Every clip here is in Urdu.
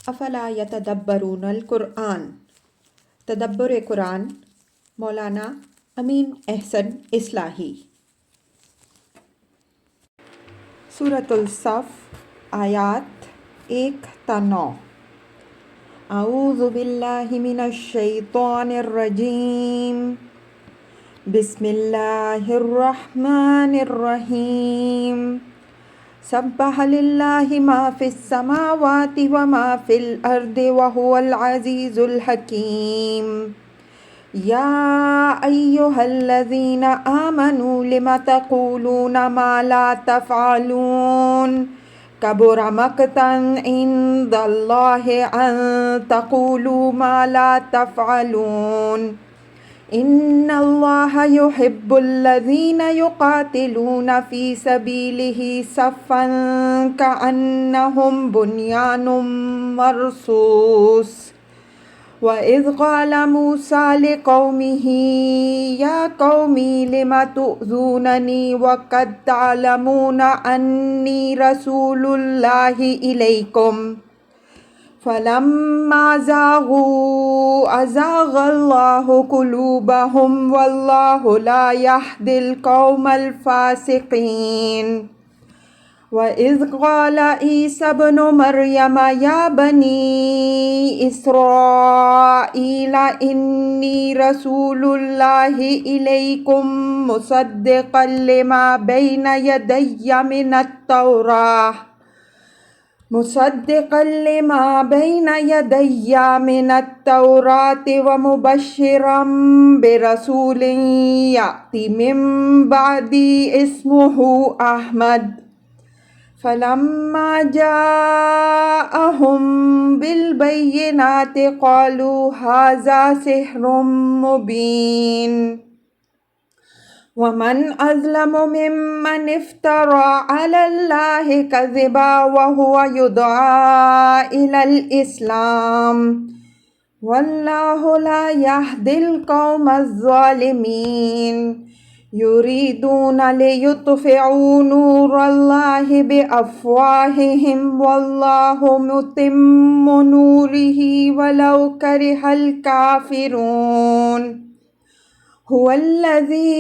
افلا یتدبرون القرآن، تدبر قرآن، مولانا امین احسن اصلاحی۔ سورۃ الصف آیات 1 تا 9۔ اعوذ باللہ من الشیطان الرجیم، بسم اللہ الرحمن الرحیم۔ سبح للہ ما فی السماوات وما فی الارض وهو العزیز الحکیم۔ یا ایہا الذین آمنوا لم تقولون ما لا تفعلون، کبر مقتا عند اللہ ان تقولوا ما لا تفعلون۔ ان اللہ یحب الذین یقاتلون فی سبیلہ صفا کأنہم بنیان مرصوص۔ وَإِذْ قَالَ مُوسَىٰ لِقَوْمِهِ يَا قَوْمِ لِمَ تُؤْذُونَنِي وَقَدْ تَعْلَمُونَ أَنِّي رَسُولُ اللَّهِ إِلَيْكُمْ فَلَمَّا زَاغُوا أَزَاغَ اللَّهُ قُلُوبَهُمْ وَاللَّهُ لَا يَهْدِي الْقَوْمَ الْفَاسِقِينَ۔ وَإِذْ قَالَ عِيسَى ابْنُ مَرْيَمَ يَا بَنِي إِسْرَائِيلَ إِنِّي رَسُولُ اللَّهِ إِلَيْكُمْ مُصَدِّقًا لِمَا بَيْنَ يَدَيَّ مِنَ التَّوْرَاةِ وَمُبَشِّرًا بِرَسُولٍ يَأْتِي مِن بَعْدِي اسْمُهُ أَحْمَدُ۔ فَلَمَّا جَاءَهُم بِالْبَيِّنَاتِ قَالُوا هَٰذَا سِحْرٌ مُّبِينٌ۔ وَمَنْ أَظْلَمُ مِمَّنِ افْتَرَىٰ عَلَى اللَّهِ كَذِبًا وَهُوَ يُدْعَىٰ إِلَى الْإِسْلَامِ، وَاللَّهُ لَا يَهْدِي الْقَوْمَ الظَّالِمِينَ۔ يُرِيدُونَ لِيُطْفِئُوا نُورَ اللَّهِ بِأَفْوَاهِهِمْ وَاللَّهُ مُتِمُّ نُورِهِ وَلَوْ كَرِهَ الْكَافِرُونَ۔ هُوَ الَّذِي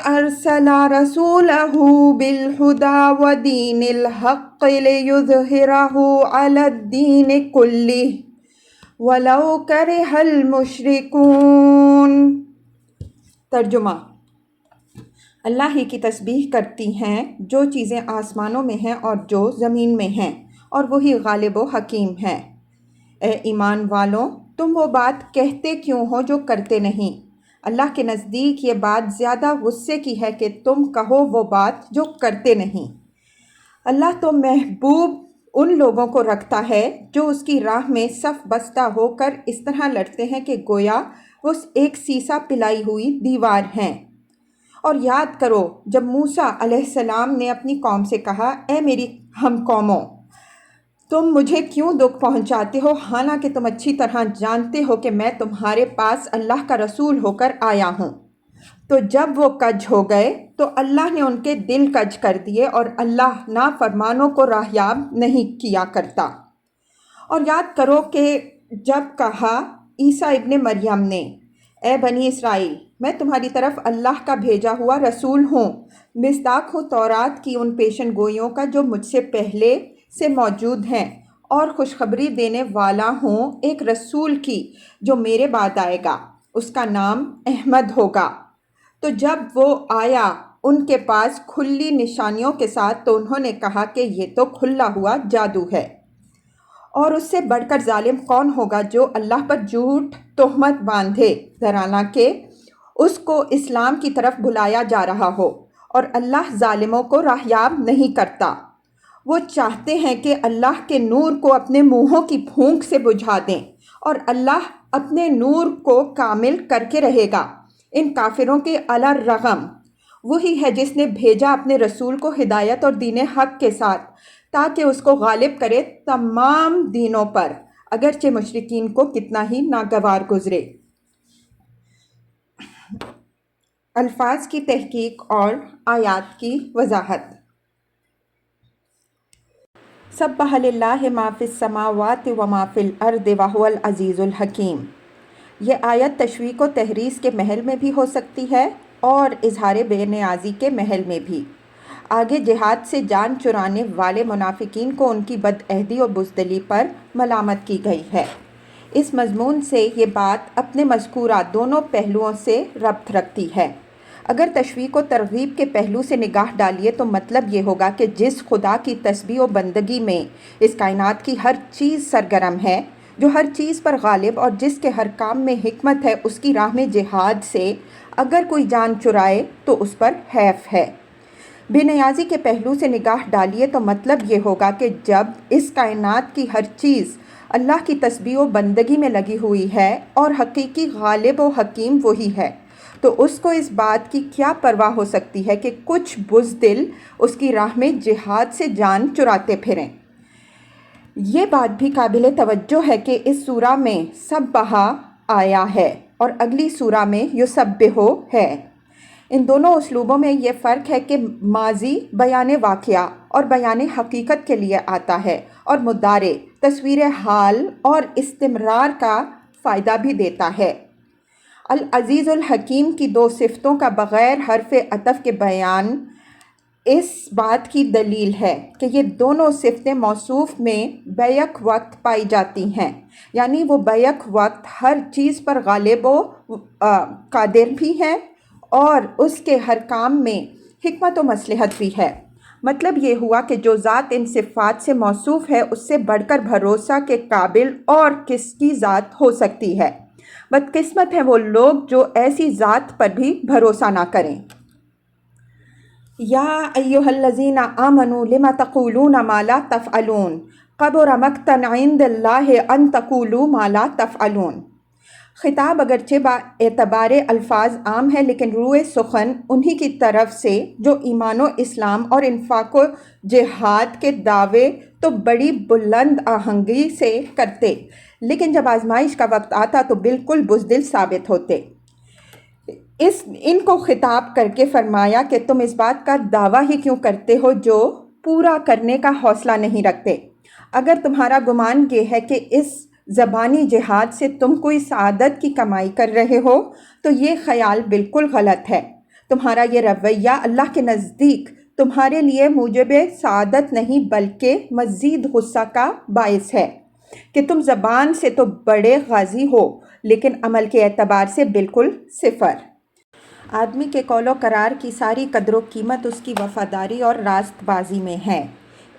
أَرْسَلَ رَسُولَهُ بِالْهُدَىٰ وَدِينِ الْحَقِّ لِيُظْهِرَهُ عَلَى الدِّينِ كُلِّهِ وَلَوْ كَرِهَ الْمُشْرِكُونَ۔ ترجمہ: اللہ ہی کی تسبیح کرتی ہیں جو چیزیں آسمانوں میں ہیں اور جو زمین میں ہیں، اور وہی غالب و حکیم ہے۔ اے ایمان والوں، تم وہ بات کہتے کیوں ہو جو کرتے نہیں؟ اللہ کے نزدیک یہ بات زیادہ غصے کی ہے کہ تم کہو وہ بات جو کرتے نہیں۔ اللہ تو محبوب ان لوگوں کو رکھتا ہے جو اس کی راہ میں صف بستہ ہو کر اس طرح لڑتے ہیں کہ گویا وہ ایک سیسا پلائی ہوئی دیوار ہیں۔ اور یاد کرو جب موسیٰ علیہ السلام نے اپنی قوم سے کہا، اے میری ہم قوموں، تم مجھے کیوں دکھ پہنچاتے ہو حالانکہ تم اچھی طرح جانتے ہو کہ میں تمہارے پاس اللہ کا رسول ہو کر آیا ہوں۔ تو جب وہ کج ہو گئے تو اللہ نے ان کے دل کج کر دیے، اور اللہ نافرمانوں کو راہیاب نہیں کیا کرتا۔ اور یاد کرو کہ جب کہا عیسیٰ ابن مریم نے، اے بنی اسرائیل، میں تمہاری طرف اللہ کا بھیجا ہوا رسول ہوں، مصداق ہوں تورات کی ان پیشن گوئیوں کا جو مجھ سے پہلے سے موجود ہیں، اور خوشخبری دینے والا ہوں ایک رسول کی جو میرے بعد آئے گا، اس کا نام احمد ہوگا۔ تو جب وہ آیا ان کے پاس کھلی نشانیوں کے ساتھ تو انہوں نے کہا کہ یہ تو کھلا ہوا جادو ہے، اور اس سے بڑھ کر ظالم کون ہوگا جو اللہ پر جھوٹ تہمت باندھے، حالانکہ اس کو اسلام کی طرف بلایا جا رہا ہو، اور اللہ ظالموں کو راہیاب نہیں کرتا۔ وہ چاہتے ہیں کہ اللہ کے نور کو اپنے منہوں کی پھونک سے بجھا دیں، اور اللہ اپنے نور کو کامل کر کے رہے گا ان کافروں کے علی الرغم۔ وہی ہے جس نے بھیجا اپنے رسول کو ہدایت اور دین حق کے ساتھ تاکہ اس کو غالب کرے تمام دینوں پر، اگرچہ مشرکین کو کتنا ہی ناگوار گزرے۔ الفاظ کی تحقیق اور آیات کی وضاحت۔ سبح للہ ما فی السماوات و ما فی الارض وہو العزیز الحکیم۔ یہ آیت تشویق و تحریض کے محل میں بھی ہو سکتی ہے اور اظہار بے نیازی کے محل میں بھی۔ آگے جہاد سے جان چرانے والے منافقین کو ان کی بدعہدی اور بزدلی پر ملامت کی گئی ہے۔ اس مضمون سے یہ بات اپنے مذکورہ دونوں پہلوؤں سے ربط رکھتی ہے۔ اگر تشویق و ترغیب کے پہلو سے نگاہ ڈالیے تو مطلب یہ ہوگا کہ جس خدا کی تسبیح و بندگی میں اس کائنات کی ہر چیز سرگرم ہے، جو ہر چیز پر غالب اور جس کے ہر کام میں حکمت ہے، اس کی راہ میں جہاد سے اگر کوئی جان چرائے تو اس پر حیف ہے۔ بے نیازی کے پہلو سے نگاہ ڈالیے تو مطلب یہ ہوگا کہ جب اس کائنات کی ہر چیز اللہ کی تسبیح و بندگی میں لگی ہوئی ہے اور حقیقی غالب و حکیم وہی ہے، تو اس کو اس بات کی کیا پرواہ ہو سکتی ہے کہ کچھ بزدل اس کی راہ میں جہاد سے جان چراتے پھریں۔ یہ بات بھی قابل توجہ ہے کہ اس سورہ میں سبح آیا ہے اور اگلی سورہ میں یسبح ہے۔ ان دونوں اسلوبوں میں یہ فرق ہے کہ ماضی بیان واقعہ اور بیان حقیقت کے لیے آتا ہے اور مضارع تصویر حال اور استمرار کا فائدہ بھی دیتا ہے۔ العزیز الحکیم کی دو صفتوں کا بغیر حرف عطف کے بیان اس بات کی دلیل ہے کہ یہ دونوں صفتیں موصوف میں بیک وقت پائی جاتی ہیں، یعنی وہ بیک وقت ہر چیز پر غالب و قادر بھی ہیں اور اس کے ہر کام میں حکمت و مصلحت بھی ہے۔ مطلب یہ ہوا کہ جو ذات ان صفات سے موصوف ہے اس سے بڑھ کر بھروسہ کے قابل اور کس کی ذات ہو سکتی ہے؟ بدقسمت ہیں وہ لوگ جو ایسی ذات پر بھی بھروسہ نہ کریں۔ یا ایھا الذین آمنوا لم تقولون ما لا تفعلون کبر مقتا عند اللہ ان تقولوا ما لا تفعلون۔ خطاب اگرچہ با اعتبار الفاظ عام ہے لیکن روح سخن انہی کی طرف سے جو ایمان و اسلام اور انفاق و جہاد کے دعوے تو بڑی بلند آہنگی سے کرتے، لیکن جب آزمائش کا وقت آتا تو بالکل بزدل ثابت ہوتے۔ ان کو خطاب کر کے فرمایا کہ تم اس بات کا دعویٰ ہی کیوں کرتے ہو جو پورا کرنے کا حوصلہ نہیں رکھتے؟ اگر تمہارا گمان یہ ہے کہ اس زبانی جہاد سے تم کوئی سعادت کی کمائی کر رہے ہو تو یہ خیال بالکل غلط ہے۔ تمہارا یہ رویہ اللہ کے نزدیک تمہارے لیے موجب سعادت نہیں بلکہ مزید غصہ کا باعث ہے کہ تم زبان سے تو بڑے غازی ہو لیکن عمل کے اعتبار سے بالکل صفر۔ آدمی کے قول و قرار کی ساری قدر و قیمت اس کی وفاداری اور راست بازی میں ہے۔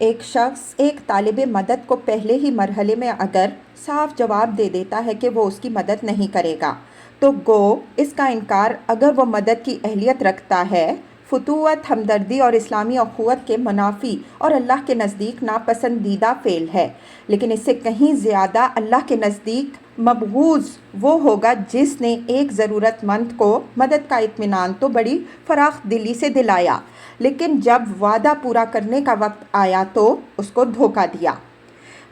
ایک شخص ایک طالب مدد کو پہلے ہی مرحلے میں اگر صاف جواب دے دیتا ہے کہ وہ اس کی مدد نہیں کرے گا تو گو اس کا انکار اگر وہ مدد کی اہلیت رکھتا ہے فتوت، ہمدردی اور اسلامی اخوت کے منافی اور اللہ کے نزدیک ناپسندیدہ فعل ہے، لیکن اس سے کہیں زیادہ اللہ کے نزدیک مبغوض وہ ہوگا جس نے ایک ضرورت مند کو مدد کا اطمینان تو بڑی فراخ دلی سے دلایا لیکن جب وعدہ پورا کرنے کا وقت آیا تو اس کو دھوکہ دیا۔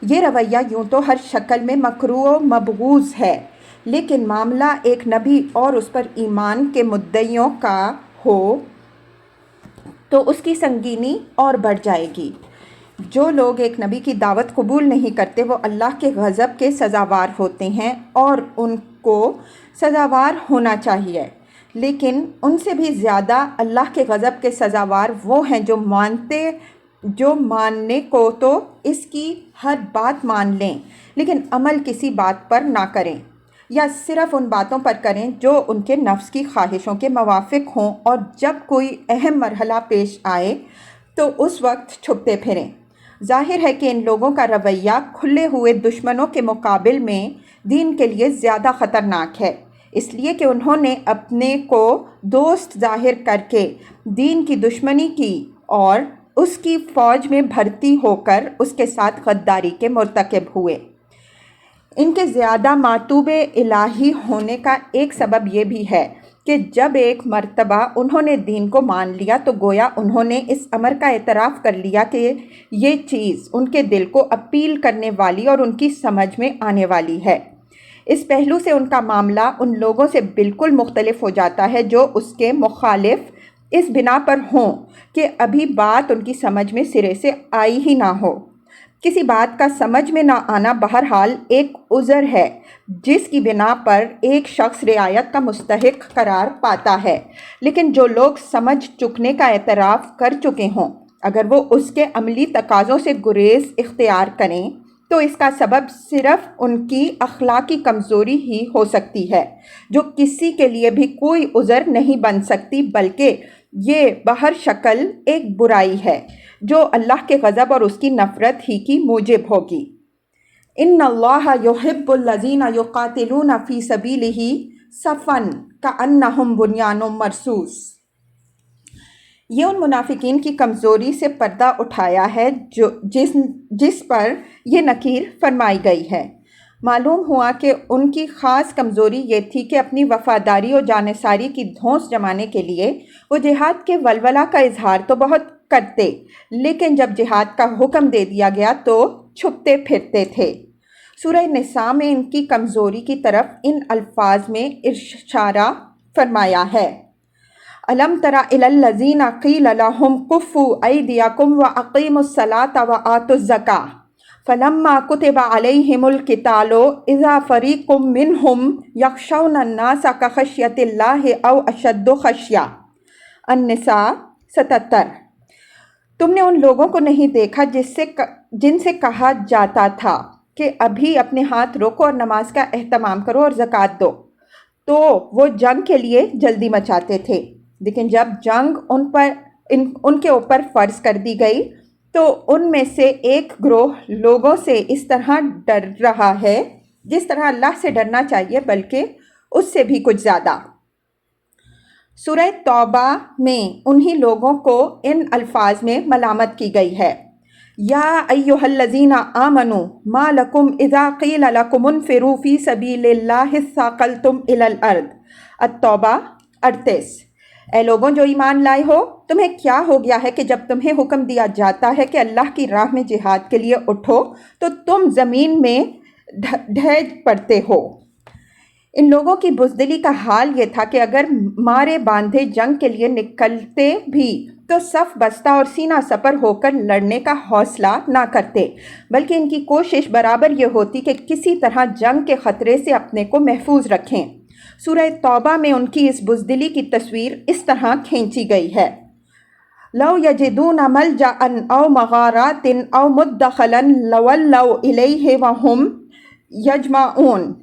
یہ رویہ یوں تو ہر شکل میں مکروہ و مبغوض ہے، لیکن معاملہ ایک نبی اور اس پر ایمان کے مدعیوں کا ہو تو اس کی سنگینی اور بڑھ جائے گی۔ جو لوگ ایک نبی کی دعوت قبول نہیں کرتے وہ اللہ کے غضب کے سزاوار ہوتے ہیں اور ان کو سزاوار ہونا چاہیے، لیکن ان سے بھی زیادہ اللہ کے غضب کے سزاوار وہ ہیں جو ماننے کو تو اس کی ہر بات مان لیں لیکن عمل کسی بات پر نہ کریں یا صرف ان باتوں پر کریں جو ان کے نفس کی خواہشوں کے موافق ہوں اور جب کوئی اہم مرحلہ پیش آئے تو اس وقت چھپتے پھریں۔ ظاہر ہے کہ ان لوگوں کا رویہ کھلے ہوئے دشمنوں کے مقابل میں دین کے لیے زیادہ خطرناک ہے، اس لیے کہ انہوں نے اپنے کو دوست ظاہر کر کے دین کی دشمنی کی اور اس کی فوج میں بھرتی ہو کر اس کے ساتھ غداری کے مرتکب ہوئے۔ ان کے زیادہ معتوب الہی ہونے کا ایک سبب یہ بھی ہے کہ جب ایک مرتبہ انہوں نے دین کو مان لیا تو گویا انہوں نے اس امر کا اعتراف کر لیا کہ یہ چیز ان کے دل کو اپیل کرنے والی اور ان کی سمجھ میں آنے والی ہے۔ اس پہلو سے ان کا معاملہ ان لوگوں سے بالکل مختلف ہو جاتا ہے جو اس کے مخالف اس بنا پر ہوں کہ ابھی بات ان کی سمجھ میں سرے سے آئی ہی نہ ہو۔ کسی بات کا سمجھ میں نہ آنا بہرحال ایک عذر ہے جس کی بنا پر ایک شخص رعایت کا مستحق قرار پاتا ہے، لیکن جو لوگ سمجھ چکنے کا اعتراف کر چکے ہوں اگر وہ اس کے عملی تقاضوں سے گریز اختیار کریں تو اس کا سبب صرف ان کی اخلاقی کمزوری ہی ہو سکتی ہے، جو کسی کے لیے بھی کوئی عذر نہیں بن سکتی، بلکہ یہ بہر شکل ایک برائی ہے جو اللہ کے غضب اور اس کی نفرت ہی کی موجب ہوگی۔ ان اللہ یحب الذین یقاتلون فی سبیلہ صفا کأنہم بنیان مرصوص۔ یہ ان منافقین کی کمزوری سے پردہ اٹھایا ہے جس پر یہ نکیر فرمائی گئی ہے۔ معلوم ہوا کہ ان کی خاص کمزوری یہ تھی کہ اپنی وفاداری اور جانثاری کی دھونس جمانے کے لیے وہ جہاد کے ولولہ کا اظہار تو بہت کرتے، لیکن جب جہاد کا حکم دے دیا گیا تو چھپتے پھرتے تھے۔ سورہ نساء میں ان کی کمزوری کی طرف ان الفاظ میں اشارہ فرمایا ہے: أَلَمْ تَرَ إِلَى الَّذِينَ قِيلَ لَهُمْ كُفُّوا أَيْدِيَكُمْ وَأَقِيمُوا الصَّلَاةَ وَآتُوا الزَّكَاةَ فَلَمَّا كُتِبَ عَلَيْهِمُ الْقِتَالُ إِذَا فَرِيقٌ مِّنْهُمْ يَخْشَوْنَ النَّاسَ كَخَشْيَةِ اللَّهِ أَوْ أَشَدُّ خَشْيَةً۔ النساء 77۔ تم نے ان لوگوں کو نہیں دیکھا جن سے کہا جاتا تھا کہ ابھی اپنے ہاتھ روکو اور نماز کا اہتمام کرو اور زکوٰۃ دو، تو وہ جنگ کے لیے جلدی مچاتے تھے، لیکن جب جنگ ان کے اوپر فرض کر دی گئی تو ان میں سے ایک گروہ لوگوں سے اس طرح ڈر رہا ہے جس طرح اللہ سے ڈرنا چاہیے، بلکہ اس سے بھی کچھ زیادہ۔ سورہ توبہ میں انہی لوگوں کو ان الفاظ میں ملامت کی گئی ہے: یا ایھا الذین آمنوا ما لکم اذا قیل لکم انفروا فی سبیل اللہ اثاقلتم الی الارض۔ التوبہ 38۔ اے لوگوں جو ایمان لائے ہو، تمہیں کیا ہو گیا ہے کہ جب تمہیں حکم دیا جاتا ہے کہ اللہ کی راہ میں جہاد کے لیے اٹھو تو تم زمین میں ڈھہ پڑتے ہو۔ ان لوگوں کی بزدلی کا حال یہ تھا کہ اگر مارے باندھے جنگ کے لیے نکلتے بھی تو صف بستہ اور سینہ سپر ہو کر لڑنے کا حوصلہ نہ کرتے، بلکہ ان کی کوشش برابر یہ ہوتی کہ کسی طرح جنگ کے خطرے سے اپنے کو محفوظ رکھیں۔ سورہ توبہ میں ان کی اس بزدلی کی تصویر اس طرح کھینچی گئی ہے: لو یجدون ملجأ او مغارات او مدخلا لولوا الیہ وہم یجمعون۔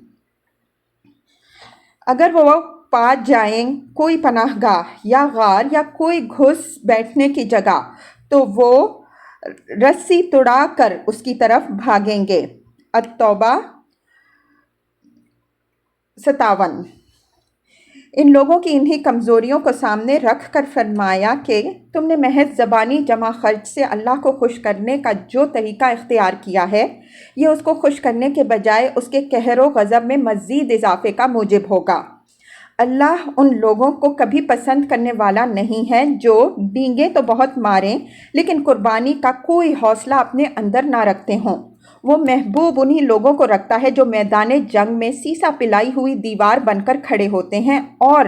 اگر وہ پا جائیں کوئی پناہ گاہ یا غار یا کوئی گھس بیٹھنے کی جگہ تو وہ رسی توڑا کر اس کی طرف بھاگیں گے۔ التوبہ 57۔ ان لوگوں کی انہی کمزوریوں کو سامنے رکھ کر فرمایا کہ تم نے محض زبانی جمع خرچ سے اللہ کو خوش کرنے کا جو طریقہ اختیار کیا ہے، یہ اس کو خوش کرنے کے بجائے اس کے قہر و غضب میں مزید اضافے کا موجب ہوگا۔ اللہ ان لوگوں کو کبھی پسند کرنے والا نہیں ہے جو ڈینگیں تو بہت ماریں لیکن قربانی کا کوئی حوصلہ اپنے اندر نہ رکھتے ہوں۔ وہ محبوب انہی لوگوں کو رکھتا ہے جو میدان جنگ میں سیسا پلائی ہوئی دیوار بن کر کھڑے ہوتے ہیں اور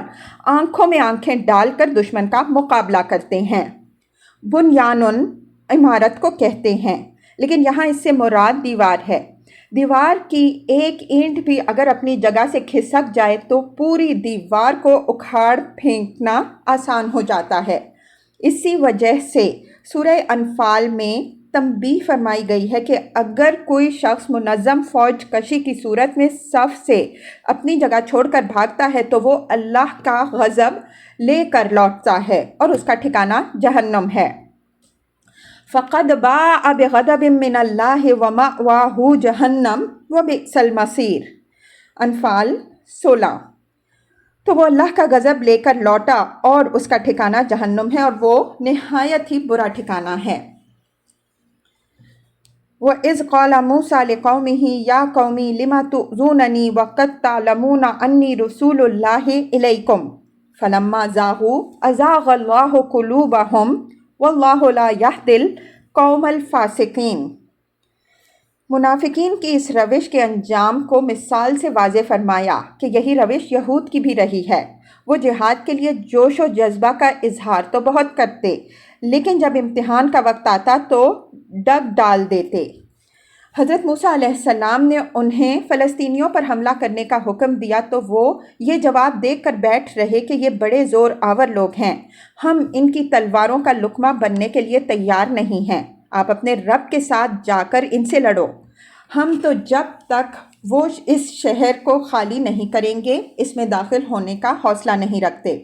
آنکھوں میں آنکھیں ڈال کر دشمن کا مقابلہ کرتے ہیں۔ بنیانن عمارت کو کہتے ہیں، لیکن یہاں اس سے مراد دیوار ہے۔ دیوار کی ایک اینٹ بھی اگر اپنی جگہ سے کھسک جائے تو پوری دیوار کو اکھاڑ پھینکنا آسان ہو جاتا ہے۔ اسی وجہ سے سورہ انفال میں تنبیہ فرمائی گئی ہے کہ اگر کوئی شخص منظم فوج کشی کی صورت میں صف سے اپنی جگہ چھوڑ کر بھاگتا ہے تو وہ اللہ کا غضب لے کر لوٹتا ہے اور اس کا ٹھکانہ جہنم ہے۔ فَقَدْ بَاءَ بِغَضَبٍ مِّنَ اللَّهِ وَمَأْوَاهُ جَهَنَّمُ وَبِئْسَ الْمَصِيرُ۔ انفال 16۔ تو وہ اللہ کا غضب لے کر لوٹا اور اس کا ٹھکانہ جہنم ہے اور وہ نہایت ہی برا ٹھکانہ ہے۔ وَإِذْ قَالَ مُوسَىٰ لِقَوْمِهِ يَا قَوْمِ لِمَ تُؤْذُونَنِي وَقَدْ تَعْلَمُونَ أَنِّي رَسُولُ اللَّهِ إِلَيْكُمْ فَلَمَّا زَاغُوا أَزَاغَ اللَّهُ قُلُوبَهُمْ وَاللَّهُ لَا يَهْدِي الْقَوْمَ الْفَاسِقِينَ۔ منافقین کی اس روش کے انجام کو مثال سے واضح فرمایا کہ یہی روش یہود کی بھی رہی ہے۔ وہ جہاد کے لیے جوش و جذبہ کا اظہار تو بہت کرتے، لیکن جب امتحان کا وقت آتا تو ڈگ ڈال دیتے۔ حضرت موسیٰ علیہ السلام نے انہیں فلسطینیوں پر حملہ کرنے کا حکم دیا تو وہ یہ جواب دے کر بیٹھ رہے کہ یہ بڑے زور آور لوگ ہیں، ہم ان کی تلواروں کا لقمہ بننے کے لیے تیار نہیں ہیں، آپ اپنے رب کے ساتھ جا کر ان سے لڑو، ہم تو جب تک وہ اس شہر کو خالی نہیں کریں گے اس میں داخل ہونے کا حوصلہ نہیں رکھتے۔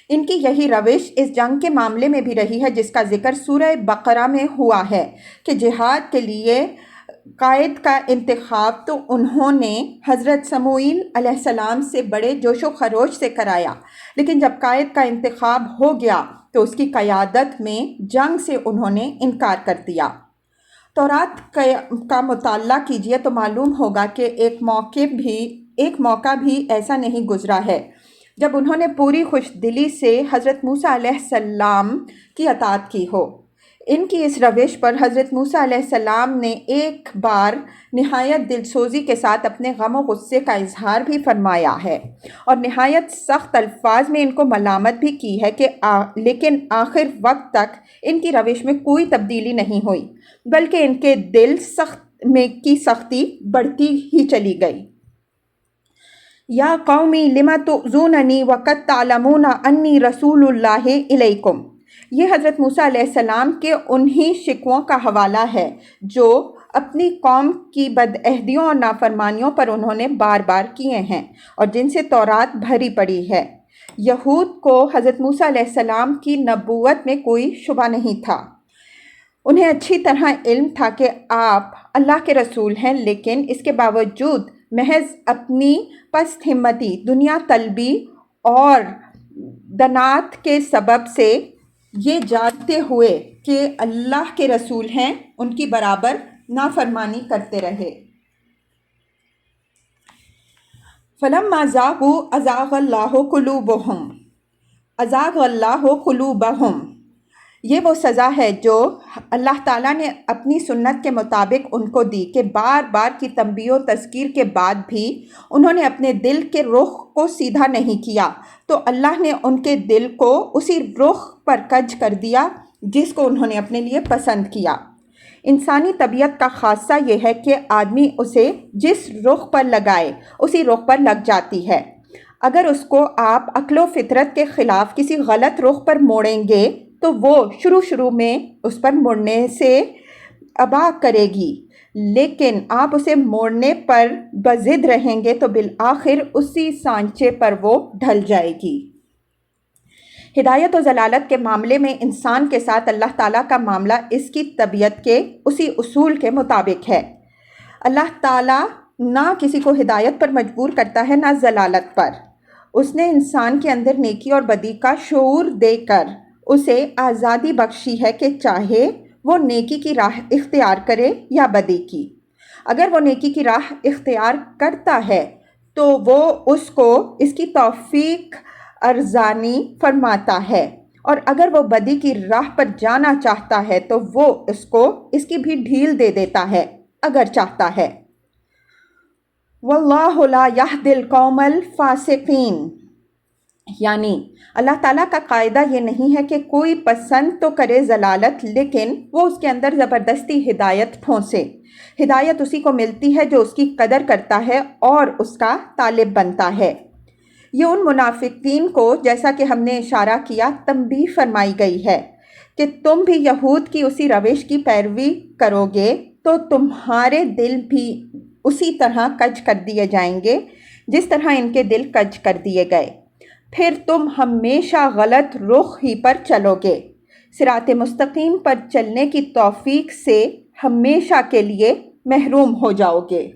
ان کی یہی روش اس جنگ کے معاملے میں بھی رہی ہے جس کا ذکر سورہ بقرہ میں ہوا ہے کہ جہاد کے لیے قائد کا انتخاب تو انہوں نے حضرت سموئیل علیہ السلام سے بڑے جوش و خروش سے کرایا، لیکن جب قائد کا انتخاب ہو گیا تو اس کی قیادت میں جنگ سے انہوں نے انکار کر دیا۔ تورات کا مطالعہ کیجئے تو معلوم ہوگا کہ ایک موقع بھی ایسا نہیں گزرا ہے جب انہوں نے پوری خوش دلی سے حضرت موسیٰ علیہ السلام کی اطاعت کی ہو۔ ان کی اس روش پر حضرت موسیٰ علیہ السلام نے ایک بار نہایت دلسوزی کے ساتھ اپنے غم و غصے کا اظہار بھی فرمایا ہے اور نہایت سخت الفاظ میں ان کو ملامت بھی کی ہے لیکن آخر وقت تک ان کی روش میں کوئی تبدیلی نہیں ہوئی بلکہ ان کے دل کی سختی بڑھتی ہی چلی گئی۔ یا قومی لما تؤذوننی وقد تعلمون انی رسول اللہ الیکم، یہ حضرت موسیٰ علیہ السلام کے انہی شکووں کا حوالہ ہے جو اپنی قوم کی بدعہدیوں اور نافرمانیوں پر انہوں نے بار بار کیے ہیں اور جن سے تورات بھری پڑی ہے۔ یہود کو حضرت موسیٰ علیہ السلام کی نبوت میں کوئی شبہ نہیں تھا، انہیں اچھی طرح علم تھا کہ آپ اللہ کے رسول ہیں، لیکن اس کے باوجود محض اپنی پست ہمتی، دنیا طلبی اور دنات کے سبب سے یہ جانتے ہوئے کہ اللہ کے رسول ہیں ان کی برابر نافرمانی کرتے رہے۔ فَلَمَّا زَاغُوا أَزَاغَ اللَّهُ قُلُوبَهُمْ أَزَاغَ اللَّهُ قُلُوبَهُمْ، یہ وہ سزا ہے جو اللہ تعالیٰ نے اپنی سنت کے مطابق ان کو دی کہ بار بار کی تنبیہ و تذکیر کے بعد بھی انہوں نے اپنے دل کے رخ کو سیدھا نہیں کیا تو اللہ نے ان کے دل کو اسی رخ پر کج کر دیا جس کو انہوں نے اپنے لیے پسند کیا۔ انسانی طبیعت کا خاصہ یہ ہے کہ آدمی اسے جس رخ پر لگائے اسی رخ پر لگ جاتی ہے۔ اگر اس کو آپ عقل و فطرت کے خلاف کسی غلط رخ پر موڑیں گے تو وہ شروع میں اس پر مڑنے سے ابا کرے گی، لیکن آپ اسے موڑنے پر بضد رہیں گے تو بالآخر اسی سانچے پر وہ ڈھل جائے گی۔ ہدایت و ضلالت کے معاملے میں انسان کے ساتھ اللہ تعالیٰ کا معاملہ اس کی طبیعت کے اسی اصول کے مطابق ہے۔ اللہ تعالیٰ نہ کسی کو ہدایت پر مجبور کرتا ہے نہ ضلالت پر۔ اس نے انسان کے اندر نیکی اور بدی کا شعور دے کر اسے آزادی بخشی ہے کہ چاہے وہ نیکی کی راہ اختیار کرے یا بدی کی۔ اگر وہ نیکی کی راہ اختیار کرتا ہے تو وہ اس کو اس کی توفیق ارزانی فرماتا ہے، اور اگر وہ بدی کی راہ پر جانا چاہتا ہے تو وہ اس کو اس کی بھی ڈھیل دے دیتا ہے اگر چاہتا ہے۔ واللہ لا یہدی القوم الفاسقین، یعنی اللہ تعالیٰ کا قاعدہ یہ نہیں ہے کہ کوئی پسند تو کرے ضلالت لیکن وہ اس کے اندر زبردستی ہدایت ٹھونسے۔ ہدایت اسی کو ملتی ہے جو اس کی قدر کرتا ہے اور اس کا طالب بنتا ہے۔ یہ ان منافقین کو، جیسا کہ ہم نے اشارہ کیا، تنبیہ فرمائی گئی ہے کہ تم بھی یہود کی اسی روش کی پیروی کرو گے تو تمہارے دل بھی اسی طرح کج کر دیے جائیں گے جس طرح ان کے دل کج کر دیے گئے، پھر تم ہمیشہ غلط رخ ہی پر چلو گے، صراط مستقیم پر چلنے کی توفیق سے ہمیشہ کے لیے محروم ہو جاؤ گے۔